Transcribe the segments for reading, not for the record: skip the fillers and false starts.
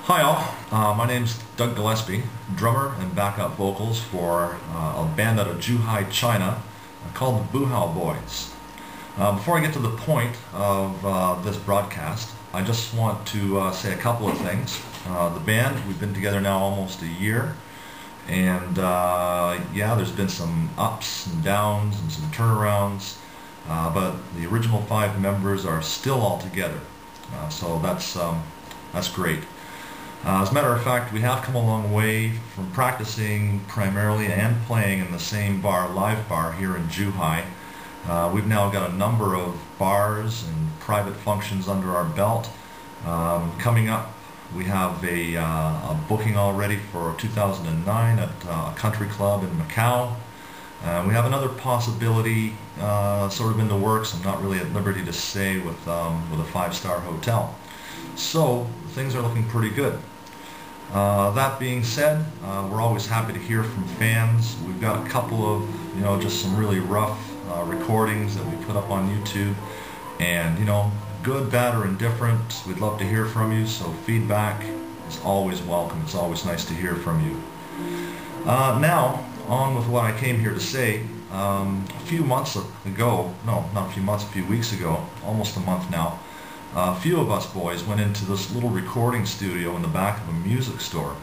Hi all, my name's Doug Gillespie, drummer and backup vocals for a band out of Zhuhai, China called the TheBuhaoBoys. Before I get to the point of this broadcast, I just want to say a couple of things. The band, we've been together now almost a year, and yeah, there's been some ups and downs and some turnarounds, but the original 5 members are still all together, so that's great. As a matter of fact, we have come a long way from practicing primarily and playing in the same bar, live bar, here in Zhuhai. We've now got a number of bars and private functions under our belt. Coming up, we have a booking already for 2009 at a country club in Macau. We have another possibility sort of in the works. I'm not really at liberty to say with a 5-star hotel. So things are looking pretty good. That being said, we're always happy to hear from fans. We've got a couple of, just some really rough recordings that we put up on YouTube, and good, bad, or indifferent, we'd love to hear from you. So feedback is always welcome. It's always nice to hear from you. Now on with what I came here to say. A few months ago, no, not a few months, a few weeks ago, almost a month now. A few of us boys went into this little recording studio in the back of a music store.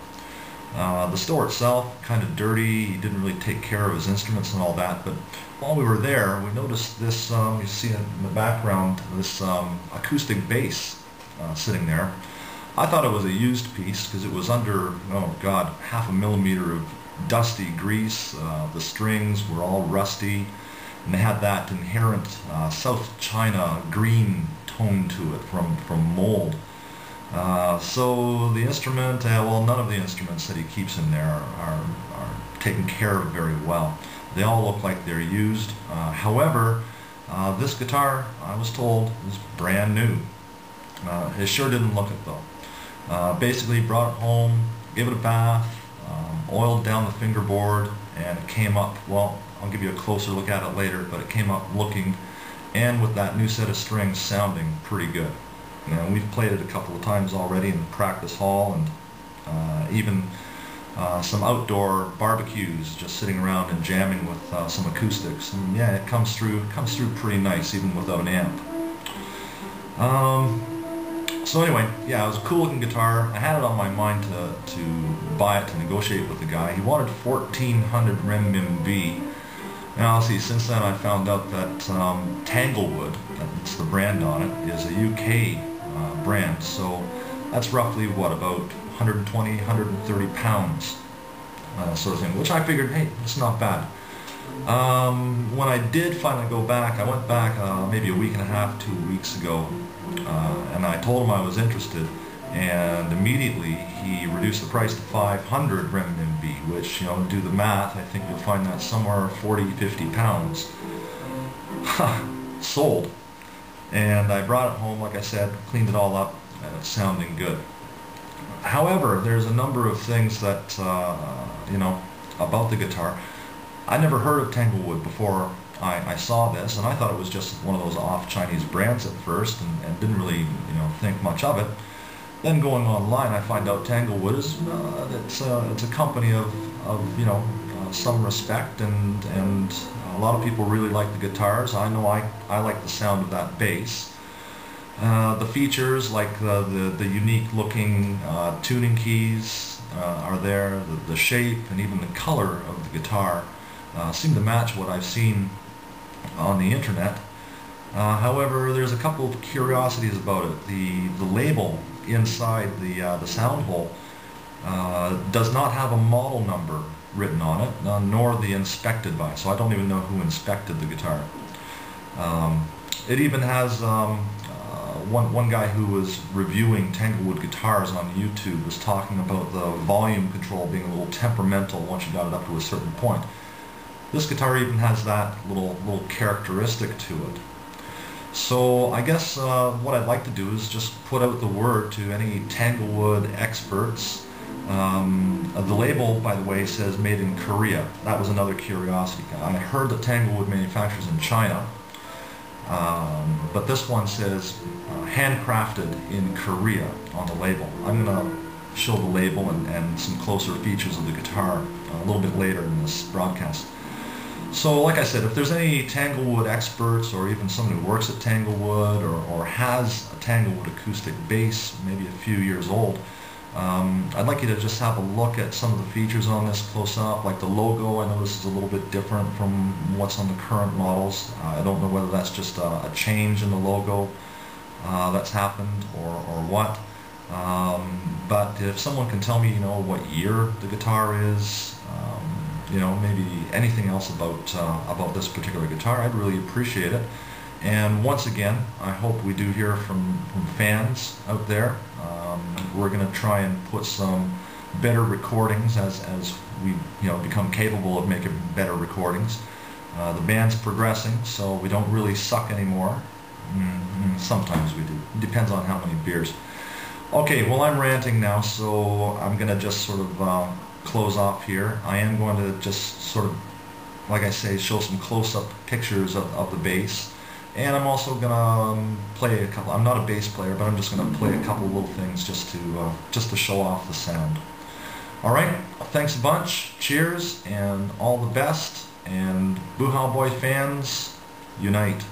The store itself, kind of dirty, he didn't really take care of his instruments and all that, but while we were there, we noticed this, you see in the background, this acoustic bass sitting there. I thought it was a used piece because it was under, oh God, 1/2 millimeter of dusty grease. The strings were all rusty, and they had that inherent South China green tone to it from mold. So the instrument, well, none of the instruments that he keeps in there are taken care of very well. They all look like they're used. However, this guitar, I was told, is brand new. It sure didn't look it though. Basically brought it home, gave it a bath, oiled down the fingerboard, and it came up, well, I'll give you a closer look at it later, but it came up looking, and with that new set of strings, sounding pretty good. We've played it a couple of times already in the practice hall, and even some outdoor barbecues, just sitting around and jamming with some acoustics. And yeah, it comes through pretty nice, even without an amp. So anyway, yeah, it was a cool looking guitar. I had it on my mind to buy it, to negotiate with the guy. He wanted 1,400 renminbi. Now, see, since then I found out that Tanglewood, that's the brand on it, is a UK brand. So that's roughly, what, about 120, 130 pounds sort of thing, which I figured, hey, it's not bad. When I did finally go back, I went back maybe a week and a half, 2 weeks ago, and I told him I was interested, and immediately he reduced the price to 500 renminbi, which, do the math, I think you'll find that somewhere 40, 50 pounds. Sold. And I brought it home, like I said, cleaned it all up, and it's sounding good. However, there's a number of things that, about the guitar. I never heard of Tanglewood before I saw this, and I thought it was just one of those off Chinese brands at first, and didn't really, think much of it. Then going online, I find out Tanglewood is it's a company of some respect, and a lot of people really like the guitars. I know I like the sound of that bass. The features, like the unique looking tuning keys are there. The shape and even the color of the guitar seem to match what I've seen on the internet. However, there's a couple of curiosities about it. The label inside the sound hole does not have a model number written on it, nor the inspected by, so I don't even know who inspected the guitar. It even has one guy who was reviewing Tanglewood guitars on YouTube was talking about the volume control being a little temperamental once you got it up to a certain point. This guitar even has that little characteristic to it. So I guess what I'd like to do is just put out the word to any Tanglewood experts. The label, by the way, says made in Korea. That was another curiosity. I heard that Tanglewood manufactures in China, but this one says handcrafted in Korea on the label. I'm gonna show the label and some closer features of the guitar a little bit later in this broadcast. So like I said, if there's any Tanglewood experts or even someone who works at Tanglewood or has a Tanglewood acoustic bass, maybe a few years old, I'd like you to just have a look at some of the features on this close up. Like the logo, I know this is a little bit different from what's on the current models. I don't know whether that's just a change in the logo that's happened or what. But if someone can tell me, what year the guitar is, maybe anything else about this particular guitar, I'd really appreciate it. And once again, I hope we do hear from fans out there. We're going to try and put some better recordings as we become capable of making better recordings. The band's progressing, so we don't really suck anymore. Sometimes we do. It depends on how many beers. Okay, well, I'm ranting now, so I'm going to just sort of close off here. I am going to just sort of, like I say, show some close-up pictures of the bass. And I'm also going to play a couple. I'm not a bass player, but I'm just going to play a couple little things just to show off the sound. All right, thanks a bunch. Cheers and all the best. And BuhaoBoy fans, unite.